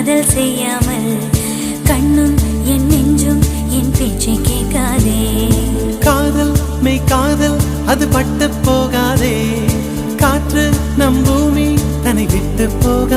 காதல் செய்யாமல் கண்ணும் என் நெஞ்சும் என் பேச்சை கேட்காதே. காதல் மெய் காதல் அது பட்டு போகாதே, காற்று நம் பூமி தன்னை விட்டு போக